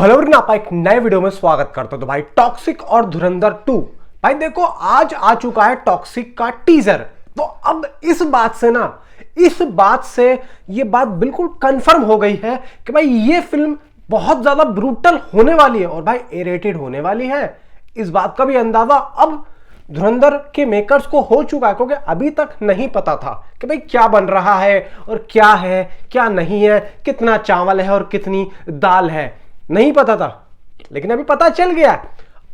भलोरी आपका एक नए वीडियो में स्वागत करता हूं। तो भाई टॉक्सिक और धुरंधर 2 भाई देखो आज आ चुका है टॉक्सिक का टीजर। तो अब इस बात से ये बात बिल्कुल कंफर्म हो गई है कि भाई ये फिल्म बहुत ज्यादा ब्रूटल होने वाली है और भाई ए रेटेड होने वाली है। इस बात का भी अंदाजा अब धुरंधर के मेकर्स को हो चुका है, क्योंकि अभी तक नहीं पता था कि भाई क्या बन रहा है और क्या है क्या नहीं है, कितना चावल है और कितनी दाल है, नहीं पता था। लेकिन अभी पता चल गया।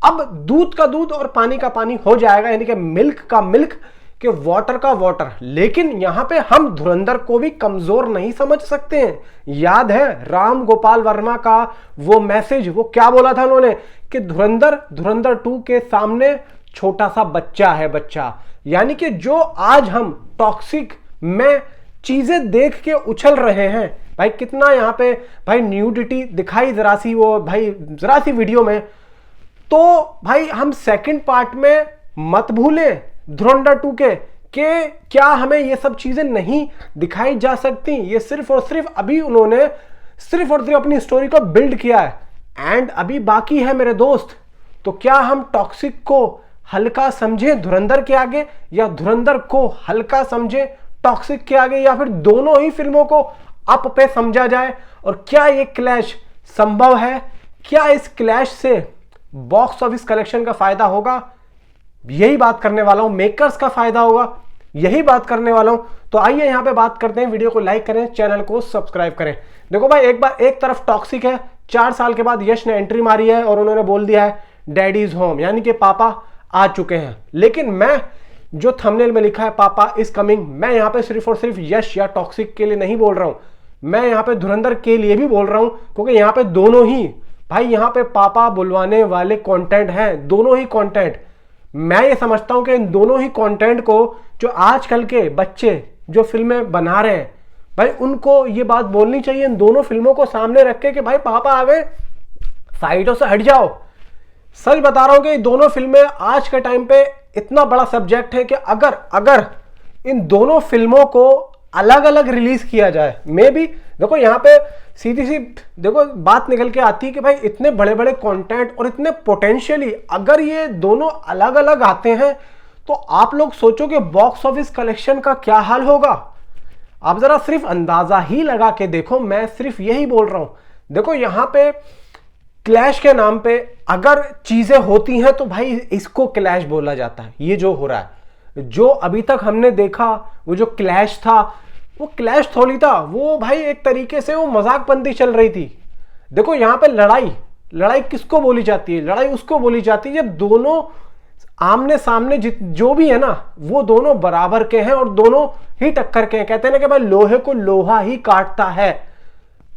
अब दूध का दूध और पानी का पानी हो जाएगा, यानी कि मिल्क का मिल्क के वाटर का वाटर। लेकिन यहां पे हम धुरंधर को भी कमजोर नहीं समझ सकते हैं। याद है राम गोपाल वर्मा का वो मैसेज, वो क्या बोला था उन्होंने कि धुरंधर 2 के सामने छोटा सा बच्चा है, बच्चा। यानी कि जो आज हम टॉक्सिक में चीजें देख के उछल रहे हैं भाई, कितना यहाँ पे भाई न्यूडिटी दिखाई जरा सी वीडियो में। तो भाई हम सेकंड पार्ट में मत भूलें धुरंधर 2 के क्या हमें ये सब चीजें नहीं दिखाई जा सकती। ये सिर्फ और सिर्फ अभी उन्होंने सिर्फ और सिर्फ अपनी स्टोरी को बिल्ड किया है एंड अभी बाकी है मेरे दोस्त। तो क्या हम टॉक्सिक को हल्का समझे धुरंधर के आगे, या धुरंधर को हल्का समझे टॉक्सिक के आगे, या फिर दोनों ही फिल्मों को अप पे समझा जाए? और क्या ये क्लैश संभव है? क्या इस क्लैश से बॉक्स ऑफिस कलेक्शन का फायदा होगा? यही बात करने वाला हूं। मेकर्स का फायदा होगा, यही बात करने वाला हूं। तो आइए यहां पे बात करते हैं। वीडियो को लाइक करें, चैनल को सब्सक्राइब करें। देखो भाई एक तरफ टॉक्सिक है, 4 साल के बाद यश ने एंट्री मारी है और उन्होंने बोल दिया है डैडी इज होम, यानी कि पापा आ चुके हैं। लेकिन मैं जो थंबनेल में लिखा है पापा इज कमिंग, मैं यहां पे सिर्फ और सिर्फ यश या टॉक्सिक के लिए नहीं बोल रहा हूं, मैं यहां पे धुरंधर के लिए भी बोल रहा हूं। क्योंकि यहां पे दोनों ही भाई यहां पे पापा बुलवाने वाले कंटेंट हैं, दोनों ही कंटेंट। मैं ये समझता हूं कि इन दोनों ही कंटेंट को जो आजकल के बच्चे जो फिल्में बना रहे हैं भाई, उनको ये बात बोलनी चाहिए इन दोनों फिल्मों को सामने रख के कि भाई पापा आ गए, साइडों से हट जाओ। सच बता रहा हूं कि दोनों फिल्में आज के टाइम पे इतना बड़ा सब्जेक्ट है कि अगर इन दोनों फिल्मों को अलग अलग रिलीज किया जाए, मे बी देखो यहां पे सीधी सी देखो बात निकल के आती है कि भाई इतने बड़े बड़े कंटेंट और इतने पोटेंशियली अगर ये दोनों अलग अलग आते हैं तो आप लोग सोचो कि बॉक्स ऑफिस कलेक्शन का क्या हाल होगा। आप जरा सिर्फ अंदाजा ही लगा के देखो, मैं सिर्फ यही बोल रहा हूं। देखो यहां पे क्लैश के नाम पे अगर चीजें होती हैं तो भाई इसको क्लैश बोला जाता है। ये जो हो रहा है, जो अभी तक हमने देखा वो जो क्लैश था, वो क्लैश थोड़ी था, वो भाई एक तरीके से वो मजाकबंदी चल रही थी। देखो यहां पे लड़ाई किसको बोली जाती है? लड़ाई उसको बोली जाती है जब दोनों आमने सामने जो भी है ना, वो दोनों बराबर के हैं और दोनों ही टक्कर के हैं। कहते हैं ना कि भाई लोहे को लोहा ही काटता है।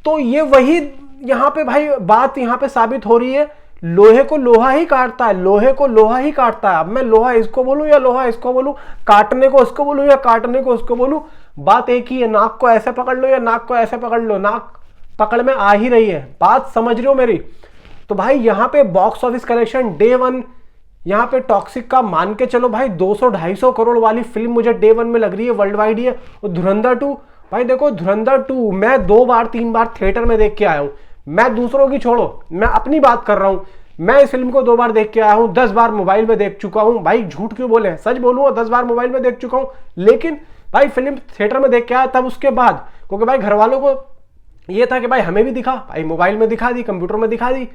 तो ये वही यहां पे भाई बात यहां पे साबित हो रही है, लोहे को लोहा ही काटता है, लोहे को लोहा ही काटता है। अब मैं लोहा इसको बोलूं या लोहा इसको बोलूं, काटने को उसको बोलूं या काटने को उसको बोलूं, बात एक ही है। नाक को ऐसे पकड़ लो या नाक को ऐसे पकड़ लो, नाक पकड़ में आ ही रही है। बात समझ रहे हो मेरी? तो भाई यहां पे बॉक्स ऑफिस कलेक्शन डे 1 यहां पे टॉक्सिक का मान के चलो भाई 200-250 करोड़ वाली फिल्म मुझे डे 1 में लग रही है, वर्ल्ड वाइड ही है। और धुरंधर 2 भाई देखो, धुरंधर 2 मैं 2 बार 3 बार थिएटर में देख के आया हूं। मैं दूसरों की छोड़ो, मैं अपनी बात कर रहा हूं। मैं इस फिल्म को 2 बार देख के आया हूं, 10 बार मोबाइल में देख चुका हूं। भाई झूठ क्यों बोले, सच बोलूंगा, 10 बार मोबाइल में देख चुका हूं। लेकिन भाई फिल्म थिएटर में देख के आया तब उसके बाद, क्योंकि भाई घर वालों को ये था कि भाई हमें भी दिखा, भाई मोबाइल में दिखा दी, कंप्यूटर में दिखा दी।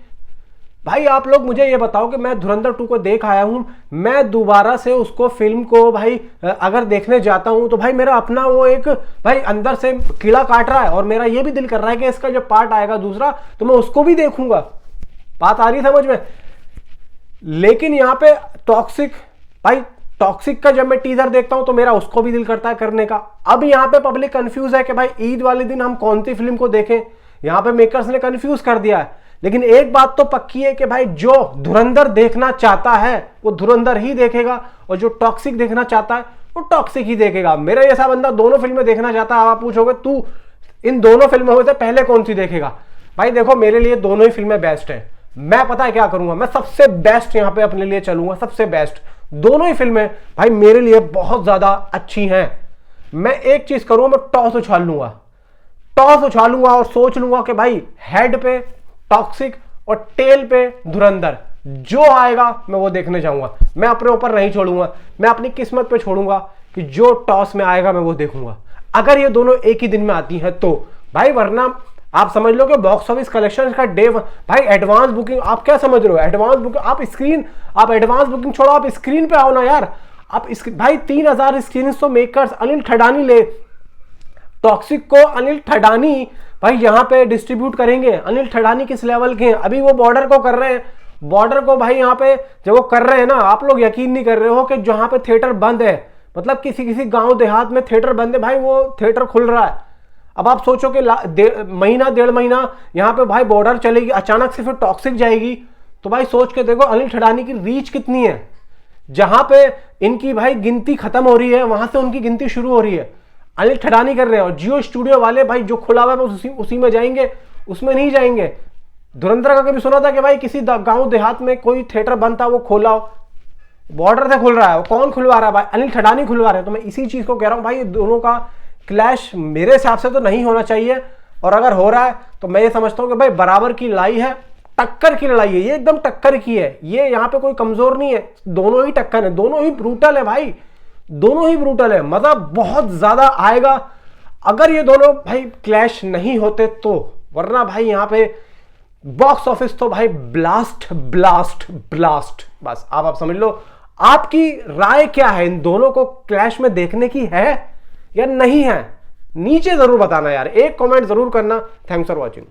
भाई आप लोग मुझे ये बताओ कि मैं धुरंधर 2 को देख आया हूं, मैं दोबारा से उसको फिल्म को भाई अगर देखने जाता हूं तो भाई मेरा अपना वो एक भाई अंदर से कीड़ा काट रहा है और मेरा ये भी दिल कर रहा है कि इसका जो पार्ट आएगा दूसरा तो मैं उसको भी देखूंगा। बात आ रही समझ में? लेकिन यहां पे टॉक्सिक का जब मैं टीजर देखता हूं तो मेरा उसको भी दिल करता है करने का। अब यहां पे पब्लिक कंफ्यूज है कि भाई ईद वाले दिन हम कौन सी फिल्म को देखें, यहां पे मेकर्स ने कंफ्यूज कर दिया है। लेकिन एक बात तो पक्की है कि भाई जो धुरंधर देखना चाहता है वो धुरंधर ही देखेगा और जो टॉक्सिक देखना चाहता है वो टॉक्सिक ही देखेगा। मेरा जैसा बंदा दोनों फिल्में देखना चाहता है। आप पूछोगे तू इन दोनों फिल्मों में से पहले कौन सी देखेगा? भाई देखो मेरे लिए दोनों ही फिल्में बेस्ट है। मैं पता है क्या करूंगा, मैं सबसे बेस्ट यहां पे अपने लिए चलूंगा, सबसे बेस्ट। दोनों ही फिल्में भाई मेरे लिए बहुत ज्यादा अच्छी हैं। मैं एक चीज करूंगा, मैं टॉस उछाल लूंगा और सोच लूंगा कि भाई हेड पे टॉक्सिक और टेल पे धुरंधर। जो आएगा मैं वो देखने जाऊंगा, मैं अपने ऊपर नहीं छोड़ूंगा, मैं अपनी किस्मत पे छोड़ूंगा कि जो टॉस में आएगा मैं वो देखूंगा, अगर ये दोनों एक ही दिन में आती हैं तो भाई। वरना आप समझ लो कि बॉक्स ऑफिस कलेक्शन का डे भाई एडवांस बुकिंग, आप क्या समझ रहे हो एडवांस बुकिंग, आप एडवांस बुकिंग छोड़ो, आप स्क्रीन पे आओ ना यार। आप भाई 3000 स्क्रीन तो मेकर्स अनिल ठडानी ले, टॉक्सिक को अनिल ठडानी भाई यहां पे डिस्ट्रीब्यूट करेंगे। अनिल ठडानी किस लेवल के हैं, अभी वो बॉर्डर को कर रहे हैं, बॉर्डर को भाई यहां पे जब वो कर रहे हैं ना, आप लोग यकीन नहीं कर रहे हो कि जहां पे थिएटर बंद है, मतलब किसी किसी गांव देहात में थिएटर बंद है भाई, वो थिएटर खुल रहा है। अब आप सोचो कि महीना 1.5 महीना यहां पे भाई बॉर्डर चलेगी, अचानक से फिर टॉक्सिक जाएगी, तो भाई सोच के देखो अनिल ठडानी की रीच कितनी है। जहां पे इनकी भाई गिनती खत्म हो रही है वहां से उनकी गिनती शुरू हो रही है, अनिल ठडानी कर रहे हैं। और जियो स्टूडियो वाले भाई जो खुला हुआ है उसी में जाएंगे, उसमें नहीं जाएंगे। धुरंधर का कभी सुना था कि भाई किसी गांव देहात में कोई थिएटर बंद था वो खोला हो, बॉर्डर से खुल रहा है। वो कौन खुलवा रहा है भाई, अनिल ठडानी खुलवा रहे हैं। तो मैं इसी चीज को कह रहा हूं भाई, ये दोनों का क्लैश मेरे हिसाब से तो नहीं होना चाहिए, और अगर हो रहा है तो मैं ये समझता हूं कि भाई बराबर की लड़ाई है, टक्कर की लड़ाई है, ये एकदम टक्कर की है, ये यहां पे कोई कमजोर नहीं है, दोनों ही टक्कर है, दोनों ही ब्रूटल है भाई, दोनों ही ब्रूटल है, मजा बहुत ज्यादा आएगा अगर ये दोनों भाई क्लैश नहीं होते तो। वरना भाई यहां पे बॉक्स ऑफिस तो भाई ब्लास्ट ब्लास्ट ब्लास्ट, बस आप समझ लो। आपकी राय क्या है, इन दोनों को क्लैश में देखने की है या नहीं है, नीचे जरूर बताना यार, एक कमेंट जरूर करना। Thanks for watching.